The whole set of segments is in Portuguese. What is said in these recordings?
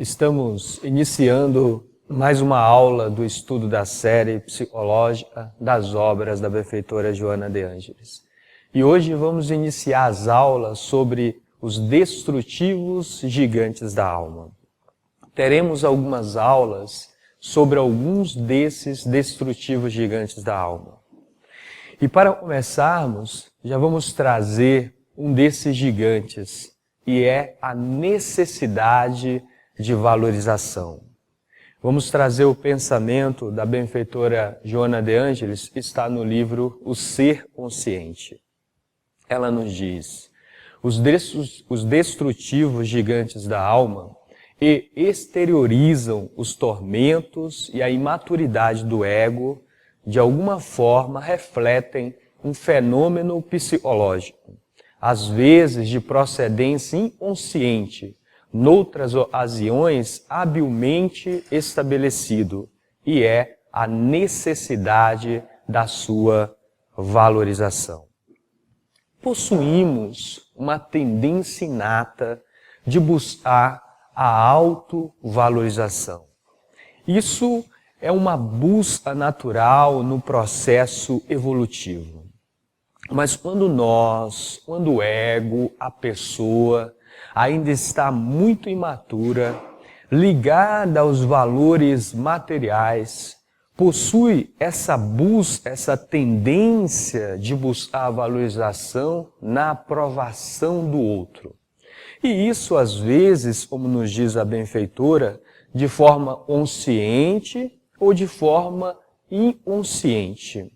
Estamos iniciando mais uma aula do estudo da série psicológica das obras da benfeitora Joana de Ângelis. E hoje vamos iniciar as aulas sobre os destrutivos gigantes da alma. Teremos algumas aulas sobre alguns desses destrutivos gigantes da alma. E para começarmos, já vamos trazer um desses gigantes, e é a necessidade de valorização. Vamos trazer o pensamento da benfeitora Joana de Ângelis, que está no livro O Ser Consciente. Ela nos diz: os destrutivos gigantes da alma exteriorizam os tormentos e a imaturidade do ego, de alguma forma refletem um fenômeno psicológico, às vezes de procedência inconsciente, noutras ocasiões habilmente estabelecido, e é a necessidade da sua valorização. Possuímos uma tendência inata de buscar a autovalorização. Isso é uma busca natural no processo evolutivo. Mas quando o ego, a pessoa, ainda está muito imatura, ligada aos valores materiais, possui essa busca, essa tendência de buscar a valorização na aprovação do outro. E isso, às vezes, como nos diz a benfeitora, de forma consciente ou de forma inconsciente.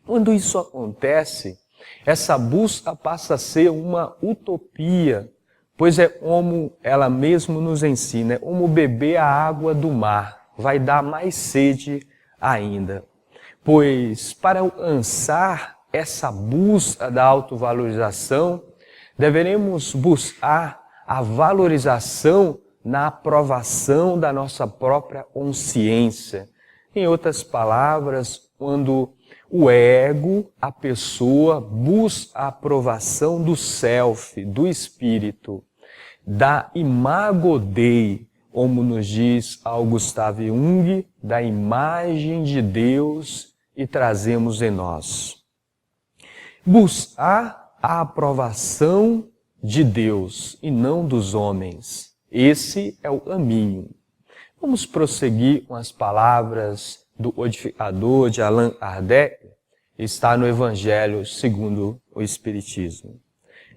Quando isso acontece, essa busca passa a ser uma utopia, pois é como ela mesma nos ensina, é como beber a água do mar, vai dar mais sede ainda. Pois para alcançar essa busca da autovalorização, deveremos buscar a valorização na aprovação da nossa própria consciência. Em outras palavras, quando o ego, a pessoa, busca a aprovação do self, do espírito, da imago Dei, como nos diz Gustavo Jung, da imagem de Deus e trazemos em nós. Buscar a aprovação de Deus e não dos homens. Esse é o caminho. Vamos prosseguir com as palavras do codificador de Allan Kardec, está no Evangelho segundo o Espiritismo.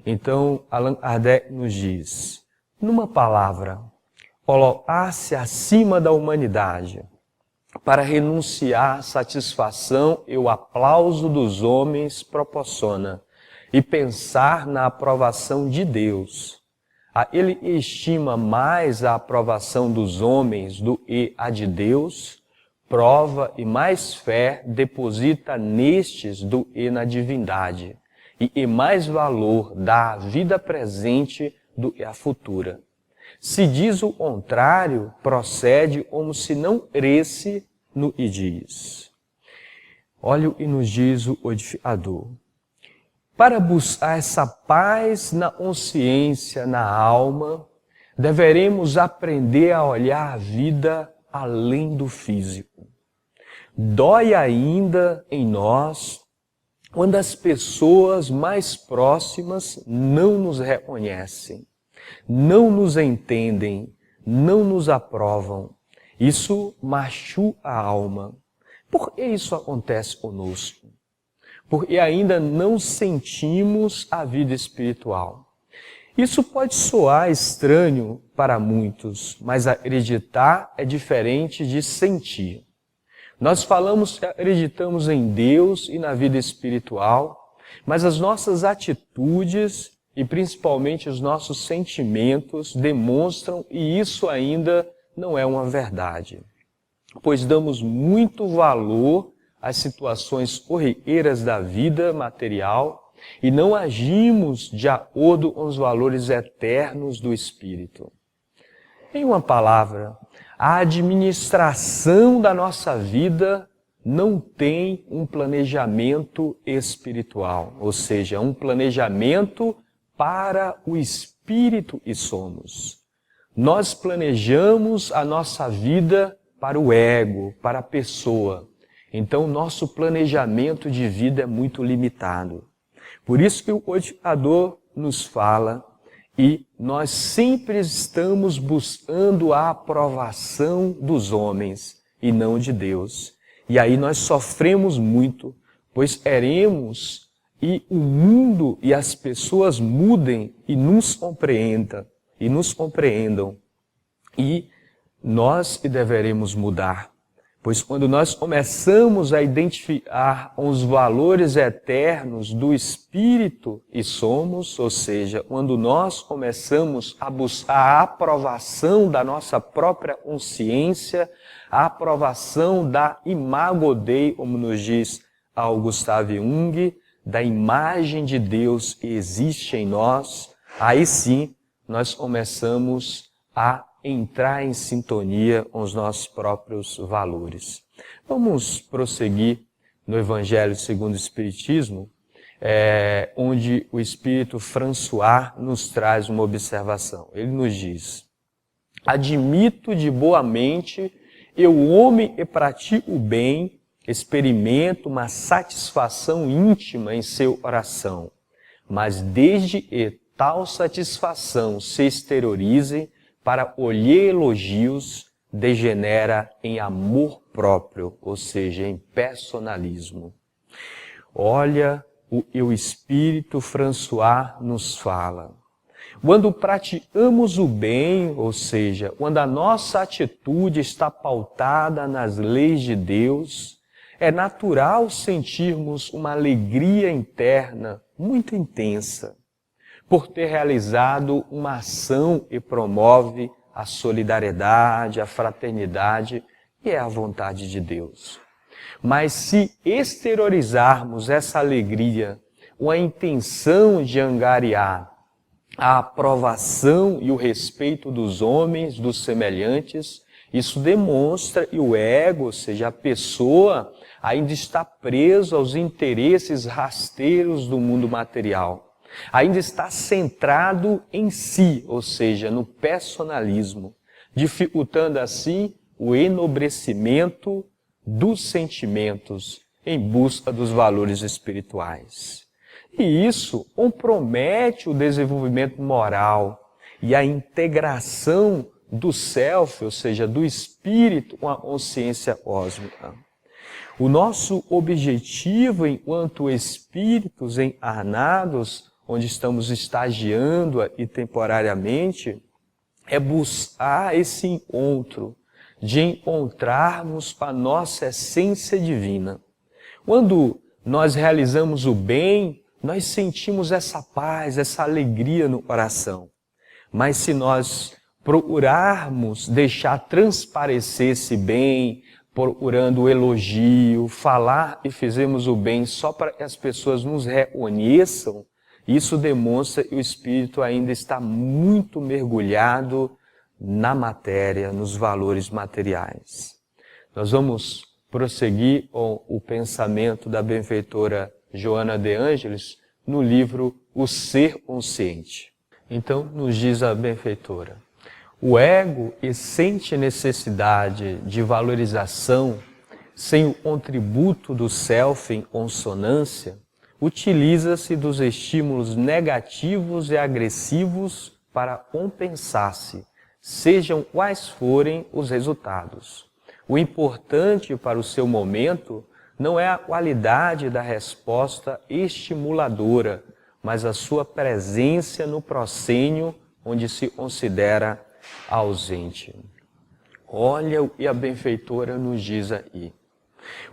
Então, Allan Kardec nos diz, numa palavra, colocar-se acima da humanidade, para renunciar à satisfação e o aplauso dos homens proporciona, e pensar na aprovação de Deus. Ele estima mais a aprovação dos homens do que a de Deus, prova e mais fé deposita nestes do que na divindade, e mais valor dá à vida presente do que à futura. Se diz o contrário, procede como se não cresce no que diz. Olha o que nos diz o codificador. Para buscar essa paz na consciência, na alma, deveremos aprender a olhar a vida além do físico. Dói ainda em nós quando as pessoas mais próximas não nos reconhecem, não nos entendem, não nos aprovam. Isso machuca a alma. Por que isso acontece conosco? Porque ainda não sentimos a vida espiritual. Isso pode soar estranho para muitos, mas acreditar é diferente de sentir. Nós falamos que acreditamos em Deus e na vida espiritual, mas as nossas atitudes e principalmente os nossos sentimentos demonstram que isso ainda não é uma verdade. Pois damos muito valor às situações corriqueiras da vida material e não agimos de acordo com os valores eternos do espírito. Em uma palavra, a administração da nossa vida não tem um planejamento espiritual, ou seja, um planejamento para o espírito que somos. Nós planejamos a nossa vida para o ego, para a pessoa. Então, nosso planejamento de vida é muito limitado. Por isso que o codificador nos fala e nós sempre estamos buscando a aprovação dos homens e não de Deus. E aí nós sofremos muito, pois queremos e o mundo e as pessoas mudem e nos compreendam. E nós que deveremos mudar. Pois quando nós começamos a identificar os valores eternos do Espírito e somos, ou seja, quando nós começamos a buscar a aprovação da nossa própria consciência, a aprovação da imago Dei, como nos diz Gustavo Jung, da imagem de Deus que existe em nós, aí sim nós começamos a entrar em sintonia com os nossos próprios valores. Vamos prosseguir no Evangelho segundo o Espiritismo, onde o Espírito François nos traz uma observação. Ele nos diz: admito de boa mente, eu, homem, e pratico o bem, experimento uma satisfação íntima em seu coração, mas desde que tal satisfação se exteriorize, para colher elogios, degenera em amor próprio, ou seja, em personalismo. Olha o que o Espírito François nos fala. Quando praticamos o bem, ou seja, quando a nossa atitude está pautada nas leis de Deus, é natural sentirmos uma alegria interna muito intensa, por ter realizado uma ação que promove a solidariedade, a fraternidade, e é a vontade de Deus. Mas se exteriorizarmos essa alegria com a intenção de angariar a aprovação e o respeito dos homens, dos semelhantes, isso demonstra que o ego, ou seja, a pessoa, ainda está preso aos interesses rasteiros do mundo material. Ainda está centrado em si, ou seja, no personalismo, dificultando assim o enobrecimento dos sentimentos em busca dos valores espirituais. E isso compromete o desenvolvimento moral e a integração do self, ou seja, do espírito com a consciência cósmica. O nosso objetivo enquanto espíritos encarnados, onde estamos estagiando e temporariamente, é buscar esse encontro, de encontrarmos com a nossa essência divina. Quando nós realizamos o bem, nós sentimos essa paz, essa alegria no coração. Mas se nós procurarmos deixar transparecer esse bem, procurando o elogio, falar e fizemos o bem só para que as pessoas nos reconheçam, isso demonstra que o espírito ainda está muito mergulhado na matéria, nos valores materiais. Nós vamos prosseguir com o pensamento da benfeitora Joana de Ângeles no livro O Ser Consciente. Então, nos diz a benfeitora: o ego sente necessidade de valorização sem o contributo do self em consonância, utiliza-se dos estímulos negativos e agressivos para compensar-se, sejam quais forem os resultados. O importante para o seu momento não é a qualidade da resposta estimuladora, mas a sua presença no proscênio onde se considera ausente. Olha o que a benfeitora nos diz aí.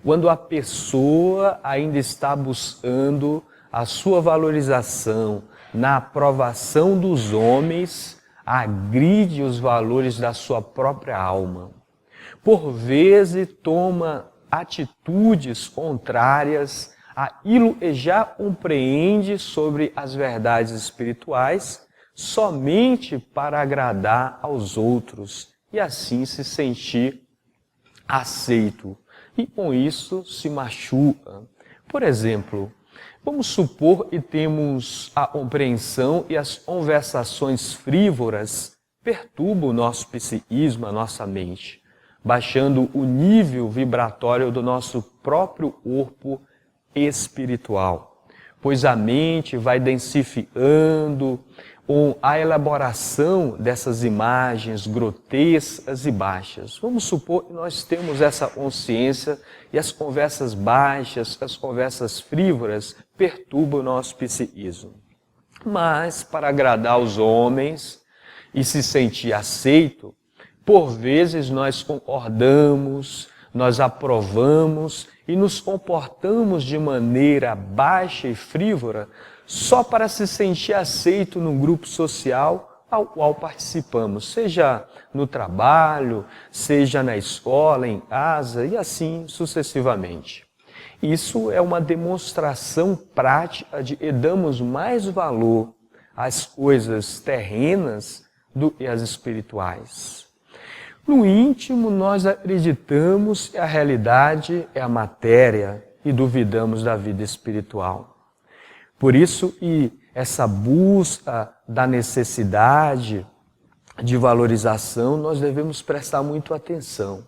Quando a pessoa ainda está buscando a sua valorização na aprovação dos homens, agride os valores da sua própria alma. Por vezes toma atitudes contrárias àquilo que já compreende sobre as verdades espirituais, somente para agradar aos outros e assim se sentir aceito. E com isso se machuca. Por exemplo, vamos supor que temos a compreensão e as conversações frívolas perturba o nosso psiquismo, a nossa mente, baixando o nível vibratório do nosso próprio corpo espiritual, pois a mente vai densificando com a elaboração dessas imagens grotescas e baixas. Vamos supor que nós temos essa consciência e as conversas baixas, as conversas frívolas perturbam o nosso psiquismo. Mas, para agradar os homens e se sentir aceito, por vezes nós concordamos, nós aprovamos e nos comportamos de maneira baixa e frívola só para se sentir aceito num grupo social ao qual participamos, seja no trabalho, seja na escola, em casa e assim sucessivamente. Isso é uma demonstração prática de que damos mais valor às coisas terrenas do que às espirituais. No íntimo, nós acreditamos que a realidade é a matéria e duvidamos da vida espiritual. Por isso, e essa busca da necessidade de valorização, nós devemos prestar muito atenção.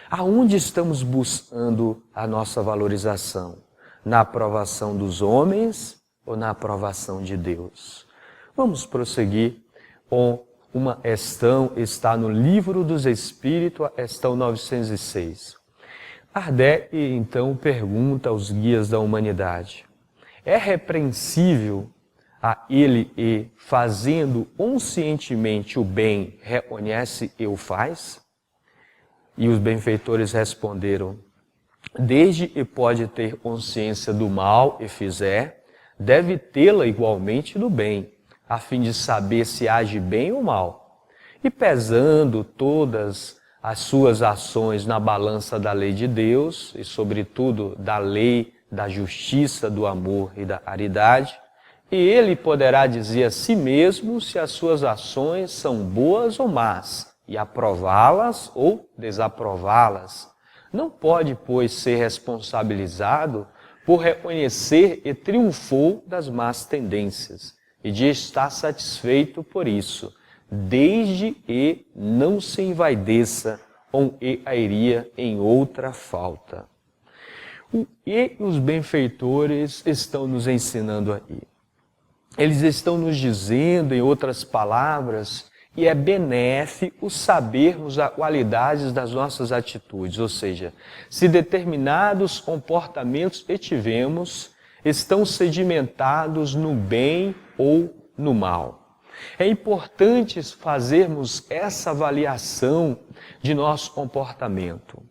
Aonde estamos buscando a nossa valorização? Na aprovação dos homens ou na aprovação de Deus? Vamos prosseguir com uma questão, está no Livro dos Espíritos, a questão 906. Kardec, então, pergunta aos guias da humanidade: é repreensível a ele e, fazendo conscientemente o bem, reconhece e o faz? E os benfeitores responderam: desde que pode ter consciência do mal e fizer, deve tê-la igualmente do bem, a fim de saber se age bem ou mal. E pesando todas as suas ações na balança da lei de Deus, e sobretudo da lei da justiça, do amor e da caridade, e ele poderá dizer a si mesmo se as suas ações são boas ou más, e aprová-las ou desaprová-las. Não pode, pois, ser responsabilizado por reconhecer e triunfou das más tendências, e de estar satisfeito por isso, desde que não se envaideça com e cairia em outra falta. O que os benfeitores estão nos ensinando aí? Eles estão nos dizendo, em outras palavras, que é benéfico sabermos as qualidades das nossas atitudes, ou seja, se determinados comportamentos que tivemos estão sedimentados no bem ou no mal. É importante fazermos essa avaliação de nosso comportamento.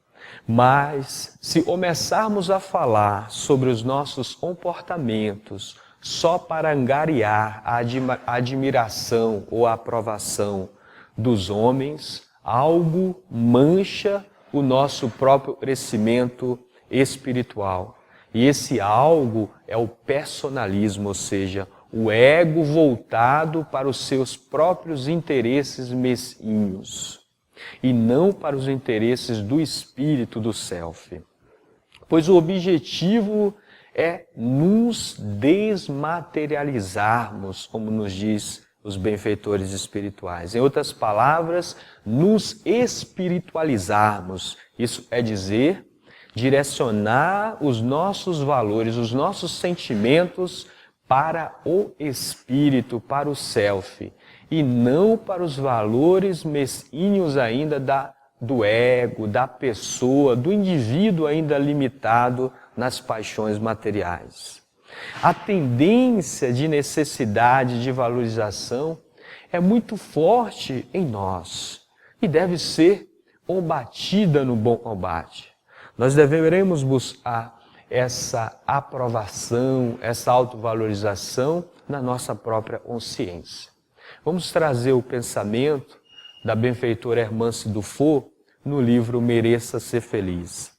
Mas, se começarmos a falar sobre os nossos comportamentos só para angariar a admiração ou a aprovação dos homens, algo mancha o nosso próprio crescimento espiritual. E esse algo é o personalismo, ou seja, o ego voltado para os seus próprios interesses mesquinhos e não para os interesses do espírito do self. Pois o objetivo é nos desmaterializarmos, como nos diz os benfeitores espirituais. Em outras palavras, nos espiritualizarmos. Isso é dizer, direcionar os nossos valores, os nossos sentimentos para o espírito, para o self, e não para os valores mesquinhos ainda do ego, da pessoa, do indivíduo ainda limitado nas paixões materiais. A tendência de necessidade de valorização é muito forte em nós e deve ser combatida no bom combate. Nós deveremos buscar essa aprovação, essa autovalorização na nossa própria consciência. Vamos trazer o pensamento da benfeitora Hermance Dufour no livro Mereça Ser Feliz.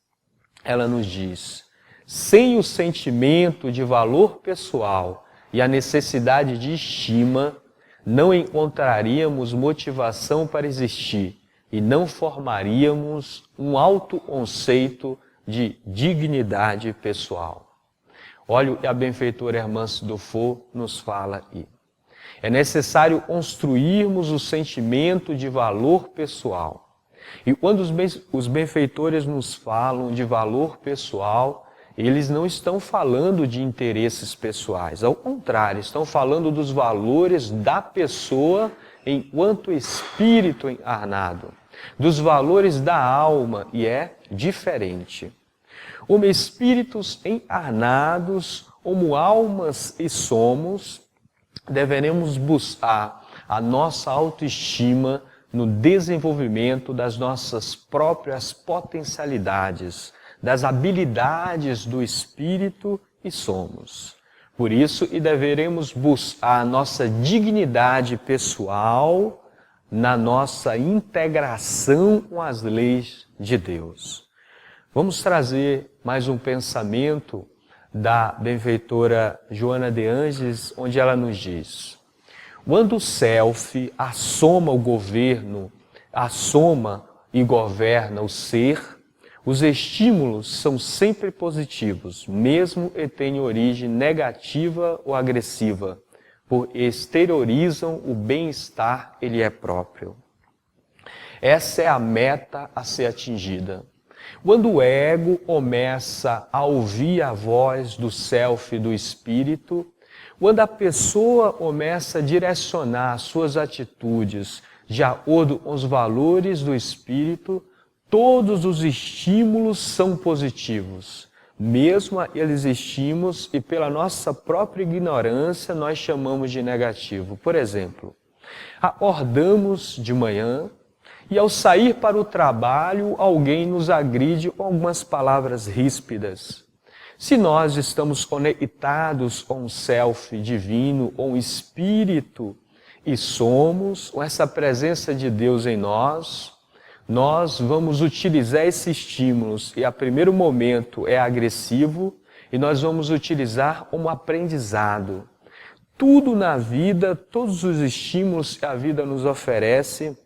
Ela nos diz: sem o sentimento de valor pessoal e a necessidade de estima, não encontraríamos motivação para existir e não formaríamos um autoconceito de dignidade pessoal. Olha o que a benfeitora Hermance Dufour nos fala aí. É necessário construirmos o sentimento de valor pessoal. E quando os benfeitores nos falam de valor pessoal, eles não estão falando de interesses pessoais. Ao contrário, estão falando dos valores da pessoa enquanto espírito encarnado, dos valores da alma, e é diferente. Como espíritos encarnados, como almas e somos, deveremos buscar a nossa autoestima no desenvolvimento das nossas próprias potencialidades, das habilidades do espírito e somos. Por isso, deveremos buscar a nossa dignidade pessoal na nossa integração com as leis de Deus. Vamos trazer mais um pensamento da benfeitora Joana de Ângeles, onde ela nos diz: quando o self assoma o governo, assoma e governa o ser, os estímulos são sempre positivos, mesmo que tenham origem negativa ou agressiva, porque exteriorizam o bem-estar que lhe é próprio. Essa é a meta a ser atingida. Quando o ego começa a ouvir a voz do self e do espírito, quando a pessoa começa a direcionar suas atitudes de acordo com os valores do espírito, todos os estímulos são positivos. Mesmo aqueles estímulos que pela nossa própria ignorância nós chamamos de negativo. Por exemplo, acordamos de manhã e ao sair para o trabalho alguém nos agride com algumas palavras ríspidas. Se nós estamos conectados com o self divino, com o espírito, e somos, com essa presença de Deus em nós, nós vamos utilizar esses estímulos, e a primeiro momento é agressivo, e nós vamos utilizar como aprendizado. Tudo na vida, todos os estímulos que a vida nos oferece,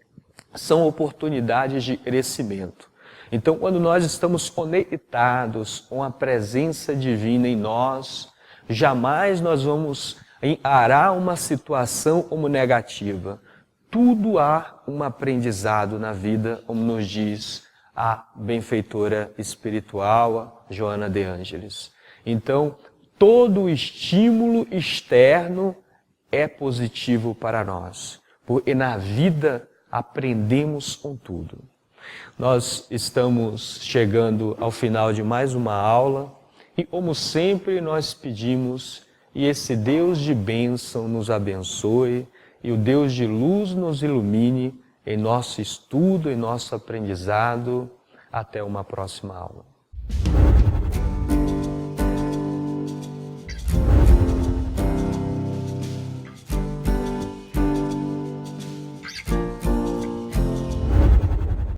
são oportunidades de crescimento. Então, quando nós estamos conectados com a presença divina em nós, jamais nós vamos encarar uma situação como negativa. Tudo há um aprendizado na vida, como nos diz a benfeitora espiritual, a Joana de Ângeles. Então, todo estímulo externo é positivo para nós, porque na vida aprendemos com tudo. Nós estamos chegando ao final de mais uma aula e, como sempre, nós pedimos e esse Deus de bênção nos abençoe e o Deus de luz nos ilumine em nosso estudo, em nosso aprendizado. Até uma próxima aula.